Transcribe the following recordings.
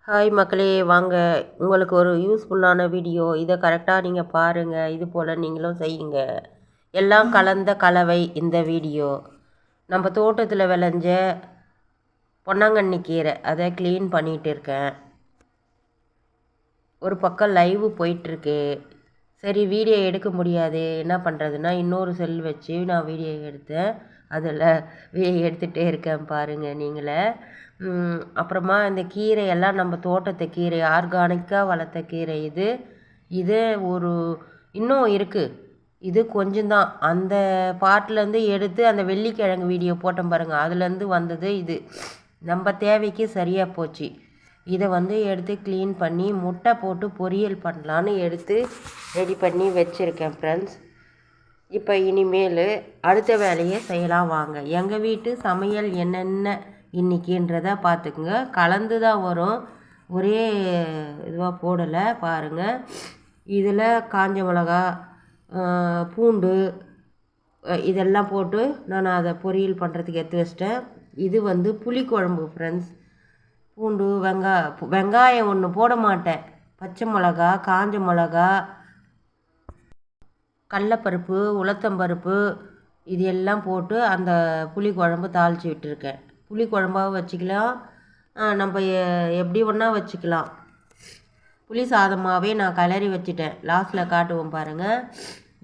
Hi மக்களே, வாங்க உங்களுக்கு ஒரு யூஸ்ஃபுல்லான வீடியோ. இதை கரெக்டாக நீங்கள் பாருங்கள். இது போல் நீங்களும் செய்யுங்க. எல்லாம் கலந்த கலவை இந்த வீடியோ. நம்ம தோட்டத்தில் விளைஞ்ச பொன்னாங்கண்ணி கீரை, அதை க்ளீன் பண்ணிகிட்டு இருக்கேன். ஒரு பக்கம் லைவ் போயிட்டுருக்கு. சரி, வீடியோ எடுக்க முடியாது, என்ன பண்ணுறதுன்னா இன்னொரு செல் வச்சு நான் வீடியோ எடுத்தேன். அதில் எடுத்துகிட்டே இருக்கேன் பாருங்கள் நீங்களே. அப்புறமா இந்த கீரையெல்லாம் நம்ம தோட்டத்து கீரை, ஆர்கானிக்காக வளர்த்த கீரை இது. இது ஒரு இன்னும் இருக்குது. இது கொஞ்சம்தான். அந்த பாட்டிலேருந்து எடுத்து அந்த வெள்ளிக்கிழங்கு வீடியோ போட்டோம் பாருங்கள், அதுலேருந்து வந்தது இது. நம்ம தேவைக்கு சரியாக போச்சு. இதை எடுத்து க்ளீன் பண்ணி முட்டை போட்டு பொரியல் பண்ணலான்னு எடுத்து ரெடி பண்ணி வச்சுருக்கேன் ஃப்ரெண்ட்ஸ். இப்போ இனிமேல் அடுத்த வேலையை செய்யலாம் வாங்க. எங்கள் வீட்டு சமையல் என்னென்ன இன்றைக்கின்றதை பார்த்துக்குங்க. கலந்து தான் வரும், ஒரே இதுவாக போடலை பாருங்கள். இதில் காஞ்ச மிளகா, பூண்டு இதெல்லாம் போட்டு நான் அதை பொரியல் பண்ணுறதுக்கு எடுத்து வச்சிட்டேன். இது புளிக்குழம்பு ஃப்ரெண்ட்ஸ். பூண்டு, வெங்காயம் ஒன்று போட மாட்டேன். பச்சை மிளகா, காஞ்ச மிளகா, கடலப்பருப்பு, உளுத்தம்பருப்பு இது எல்லாம் போட்டு அந்த புளிக்குழம்பு தாளித்து விட்டுருக்கேன். புளிக்குழம்பாகவும் வச்சுக்கலாம், நம்ம எப்படி ஒன்றா வச்சுக்கலாம். புளி சாதமாகவே நான் கிளறி வச்சுட்டேன். லாஸ்ட்டில் காட்டுவோம் பாருங்கள்.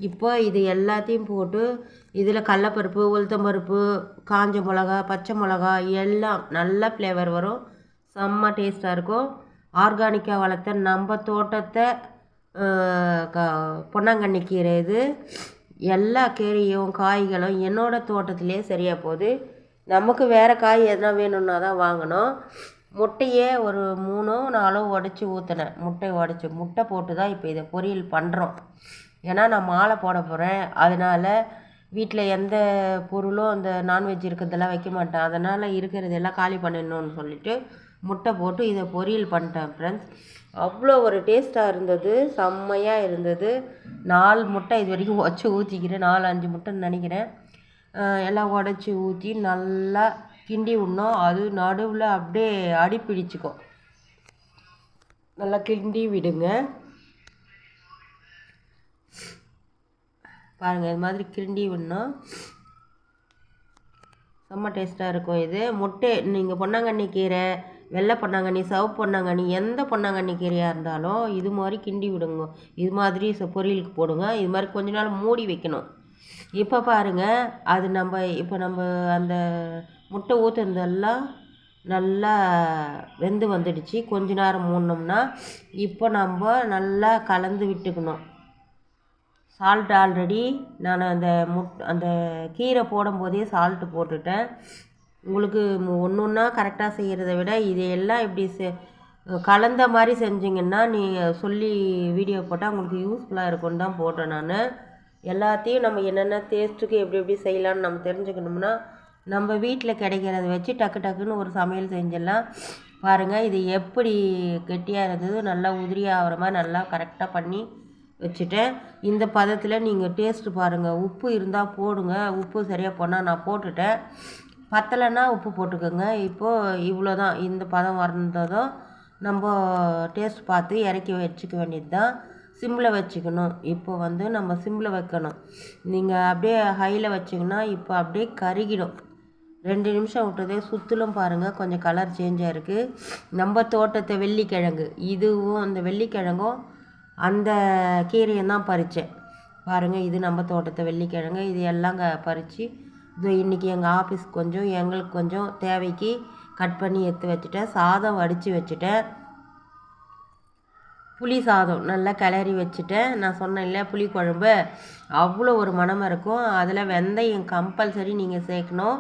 இப்போ இது எல்லாத்தையும் போட்டு இதில் கடலப்பருப்பு, உளுத்தம்பருப்பு, காஞ்ச மிளகா, பச்சை மிளகா எல்லாம் நல்ல ஃப்ளேவர் வரும். செம்ம டேஸ்ட்டாக இருக்கும். ஆர்கானிக்காக வளர்த்த நம்ம தோட்டத்தை பொன்னாங்கண்ணி கீரை இது. எல்லா கீரையும் காய்களும் என்னோடய தோட்டத்திலே சரியாக போகுது. நமக்கு வேறு காய் எதனா வேணும்னா தான் வாங்கணும். முட்டையே ஒரு 3-4 உடச்சி ஊற்றினேன். முட்டை போட்டு தான் இப்போ இதை பொரியல் பண்ணுறோம். ஏன்னா நான் மாலை போட போகிறேன். அதனால் வீட்டில் எந்த பொருளும் அந்த நான்வெஜ் இருக்கிறதெல்லாம் வைக்க மாட்டேன். அதனால் இருக்கிறதெல்லாம் காலி பண்ணிடணும்னு சொல்லிவிட்டு முட்டை போட்டு இதை பொரியல் பண்ணிட்டேன் ஃப்ரெண்ட்ஸ். அவ்வளோ ஒரு டேஸ்ட்டாக இருந்தது, செம்மையாக இருந்தது. 4 முட்டை இது வரைக்கும் உடச்சி ஊற்றிக்கிறேன். 4-5 முட்டைன்னு நினைக்கிறேன். எல்லாம் உடச்சி ஊற்றி நல்லா கிண்டி விடணும். அது நடுவில் அப்படியே அடி பிடிச்சிக்கும். நல்லா கிண்டி விடுங்க பாருங்கள். இது மாதிரி கிண்டி விடணும். செம்ம டேஸ்ட்டாக இருக்கும் இது. முட்டை நீங்கள் பொன்னாங்கண்ணி கீரை, வெள்ளை பொன்னாங்கண்ணி, சிவப்பு பொன்னாங்கண்ணி, எந்த பொன்னாங்கண்ணி கீரையாக இருந்தாலும் இது மாதிரி கிண்டி விடுங்க. இது மாதிரி பொரியலுக்கு போடுங்க. இது மாதிரி கொஞ்ச நாள் மூடி வைக்கணும். இப்போ பாருங்கள், அது நம்ம அந்த முட்டை ஊற்றுனதெல்லாம் நல்லா வெந்து வந்துடுச்சு. கொஞ்ச நேரம் மூடினோம்னா இப்போ நம்ம நல்லா கலந்து விட்டுக்கணும். சால்ட் ஆல்ரெடி நான் அந்த கீரை போடும்போதே சால்ட்டு போட்டுட்டேன். உங்களுக்கு ஒன்று ஒன்றா கரெக்டாக செய்கிறத விட இதையெல்லாம் இப்படி கலந்த மாதிரி செஞ்சிங்கன்னா நீங்கள் சொல்லி வீடியோ போட்டால் உங்களுக்கு யூஸ்ஃபுல்லாக இருக்கும்னு தான் போட்டேன் நான். எல்லாத்தையும் நம்ம என்னென்ன டேஸ்ட்டுக்கு எப்படி செய்யலான்னு நம்ம தெரிஞ்சுக்கணும்னா நம்ம வீட்டில் கிடைக்கிறத வச்சு டக்குன்னு ஒரு சமையல் செஞ்சிடலாம். பாருங்கள், இது எப்படி கெட்டியாக இருந்தது, நல்லா உதிரியாக ஆகிற மாதிரி நல்லா கரெக்டாக பண்ணி வச்சுட்டேன். இந்த பதத்தில் நீங்கள் டேஸ்ட்டு பாருங்கள். உப்பு இருந்தால் போடுங்க. உப்பு சரியாக போனால் நான் போட்டுட்டேன். பத்தலைன்னா உப்பு போட்டுக்கோங்க. இப்போது இவ்வளோ தான். இந்த பதம் வந்ததும் நம்ம டேஸ்ட் பார்த்து இறக்கி வச்சுக்க வேண்டியது தான். சிம்மில் வச்சுக்கணும். இப்போ நம்ம சிம்மில் வைக்கணும். நீங்கள் அப்படியே ஹையில் வச்சிங்கன்னா இப்போ அப்படியே கருகிடும். 2 நிமிஷம் விட்டதே சுற்றிலும் பாருங்கள் கொஞ்சம் கலர் சேஞ்சாக இருக்குது. நம்ம தோட்டத்தை வெள்ளிக்கிழங்கு, இதுவும் அந்த வெள்ளிக்கிழங்கும் அந்த கீரையும் தான் பறித்தேன் பாருங்கள். இது நம்ம தோட்டத்தை வெள்ளிக்கிழங்கு. இது எல்லாம் பறித்து இது இன்றைக்கி எங்கள் ஆஃபீஸ் கொஞ்சம், எங்களுக்கு கொஞ்சம் தேவைக்கு கட் பண்ணி எடுத்து வச்சுட்டேன். சாதம் வடித்து வச்சுட்டேன். புளி சாதம் நல்லா கிளறி வச்சுட்டேன். நான் சொன்னேன் இல்லை, புளி குழம்பு அவ்வளோ ஒரு மணமாக இருக்கும். அதில் வெந்தயம் கம்பல்சரி நீங்கள் சேர்க்கணும்.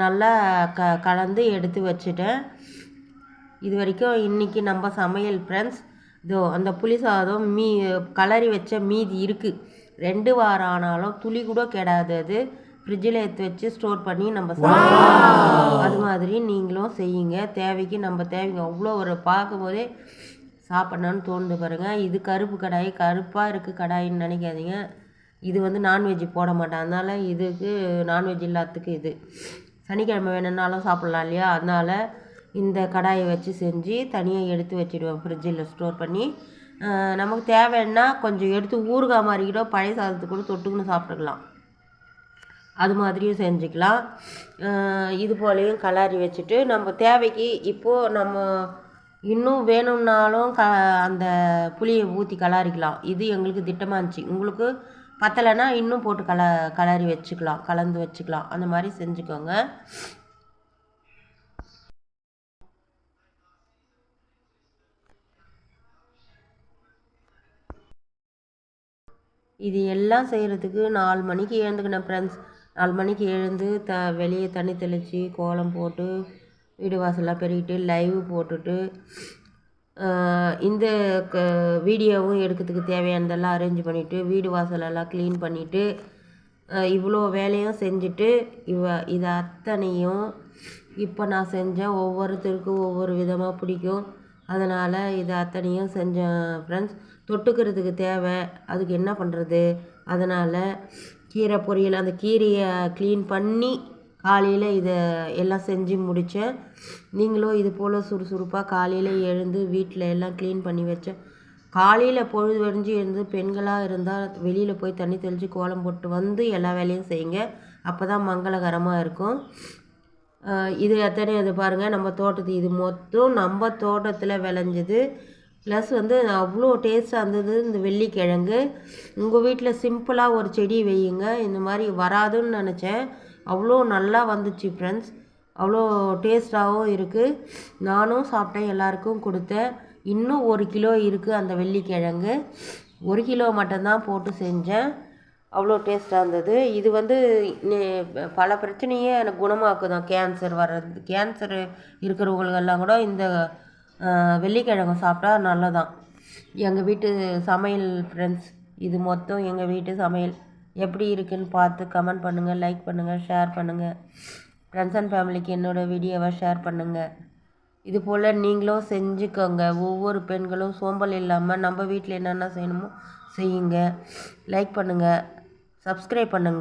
நல்லா கலந்து எடுத்து வச்சுட்டேன். இது வரைக்கும் இன்றைக்கி நம்ம சமையல் ஃப்ரெண்ட்ஸ். அந்த புளி சாதம் கலரி வச்ச மீதி இருக்குது. 2 வாரம் ஆனாலும் துளி கூட கெடாது. அது ஃப்ரிட்ஜில் எடுத்து வச்சு ஸ்டோர் பண்ணி நம்ம சாப்பிடலாம். அது மாதிரி நீங்களும் செய்யுங்க. தேவைக்கு அவ்வளோ ஒரு பார்க்கும்போதே சாப்பிட்ணுன்னு தோணுது பாருங்கள். இது கருப்பு கடாய், கருப்பாக இருக்குது கடாயின்னு நினைக்காதீங்க. இது நான்வெஜ் போட மாட்டேன். அதனால் இதுக்கு நான்வெஜ் இல்லாததுக்கு இது சனிக்கிழமை வேணும்னாலும் சாப்பிட்லாம் இல்லையா. அதனால் இந்த கடாயை வச்சு செஞ்சு தனியாக எடுத்து வச்சுடுவேன் ஃப்ரிட்ஜில் ஸ்டோர் பண்ணி. நமக்கு தேவைன்னா கொஞ்சம் எடுத்து ஊறுகாய் மாதிரி கூட பழைய சாதத்துக்கு கூட தொட்டுக்குன்னு சாப்பிட்டுக்கலாம். அது மாதிரியும் செஞ்சுக்கலாம். இது போலையும் கலாரி வச்சுட்டு நம்ம தேவைக்கு இப்போது நம்ம இன்னும் வேணும்னாலும் அந்த புளியை ஊற்றி கலாரிக்கலாம். இது எங்களுக்கு திட்டமாக இருந்துச்சு. உங்களுக்கு பத்தலைன்னா இன்னும் போட்டு கலரி வச்சுக்கலாம், கலந்து வச்சுக்கலாம். அந்த மாதிரி செஞ்சுக்கோங்க. இது எல்லாம் செய்கிறதுக்கு 4 மணிக்கு எழுந்துக்கினேன் ஃப்ரெண்ட்ஸ். 4 மணிக்கு எழுந்து வெளியே தண்ணி தெளித்து கோலம் போட்டு வீடு வாசல்லாம் பெருகிட்டு லைவ் போட்டுட்டு இந்த வீடியோவும் எடுக்கிறதுக்கு தேவையானதெல்லாம் அரேஞ்ச் பண்ணிவிட்டு வீடு வாசலெல்லாம் க்ளீன் பண்ணிவிட்டு இவ்வளோ வேலையும் செஞ்சுட்டு இதை அத்தனையும் இப்போ நான் செஞ்சேன். ஒவ்வொருத்தருக்கும் ஒவ்வொரு விதமாக பிடிக்கும். அதனால் இதை அத்தனையும் செஞ்சேன் ஃப்ரெண்ட்ஸ். தொட்டுக்கிறதுக்கு தேவை, அதுக்கு என்ன பண்ணுறது? அதனால் கீரை பொரியல், அந்த கீரையை க்ளீன் பண்ணி காலையில் இதை எல்லாம் செஞ்சு முடித்தேன். நீங்களும் இது போல் சுறுசுறுப்பாக காலையில் எழுந்து வீட்டில் எல்லாம் க்ளீன் பண்ணி வச்சேன். காலையில் பொழுது விடிஞ்சு இருந்து பெண்களாக இருந்தால் வெளியில் போய் தண்ணி தெளித்து கோலம் போட்டு வந்து எல்லா வேலையும் செய்யுங்க. அப்போ தான் மங்களகரமாக இருக்கும். இது எத்தனை இது பாருங்கள், நம்ம தோட்டத்து இது மொத்தம் நம்ம தோட்டத்தில் விளைஞ்சது. ப்ளஸ் அவ்வளோ டேஸ்ட்டாக இருந்தது இந்த வெள்ளிக்கிழங்கு. உங்கள் வீட்டில் சிம்பிளாக ஒரு செடி வையுங்க. இந்த மாதிரி வராதுன்னு நினச்சேன், அவ்வளோ நல்லா வந்துச்சு ஃப்ரெண்ட்ஸ். அவ்வளோ டேஸ்ட்டாகவும் இருக்குது. நானும் சாப்பிட்டேன், எல்லாருக்கும் கொடுத்தேன். இன்னும் 1 கிலோ இருக்குது அந்த வெள்ளிக்கிழங்கு. 1 கிலோ மட்டும்தான் போட்டு செஞ்சேன். அவ்வளோ டேஸ்ட்டாக இருந்தது. இது பல பிரச்சனையே எனக்கு குணமாக்குதான். கேன்சர் வர்றது, கேன்சர் இருக்கிறவங்களுக்கெல்லாம் கூட இந்த வெள்ளிக்கிழங்கு சாப்பிட்டா நல்லதான். எங்கள் வீட்டு சமையல் ஃப்ரெண்ட்ஸ், இது மொத்தம் எங்கள் வீட்டு சமையல். எப்படி இருக்குன்னு பார்த்து கமெண்ட் பண்ணுங்கள், லைக் பண்ணுங்கள், ஷேர் பண்ணுங்கள். ஃப்ரெண்ட்ஸ் அண்ட் ஃபேமிலிக்கு என்னோடய வீடியோவை ஷேர் பண்ணுங்கள். இது போல் நீங்களும் செஞ்சுக்கோங்க. ஒவ்வொரு பெண்களும் சோம்பல் இல்லாமல் நம்ம வீட்டில் என்னென்ன செய்யணுமோ செய்யுங்க. லைக் பண்ணுங்கள், சப்ஸ்கிரைப் பண்ணுங்கள்.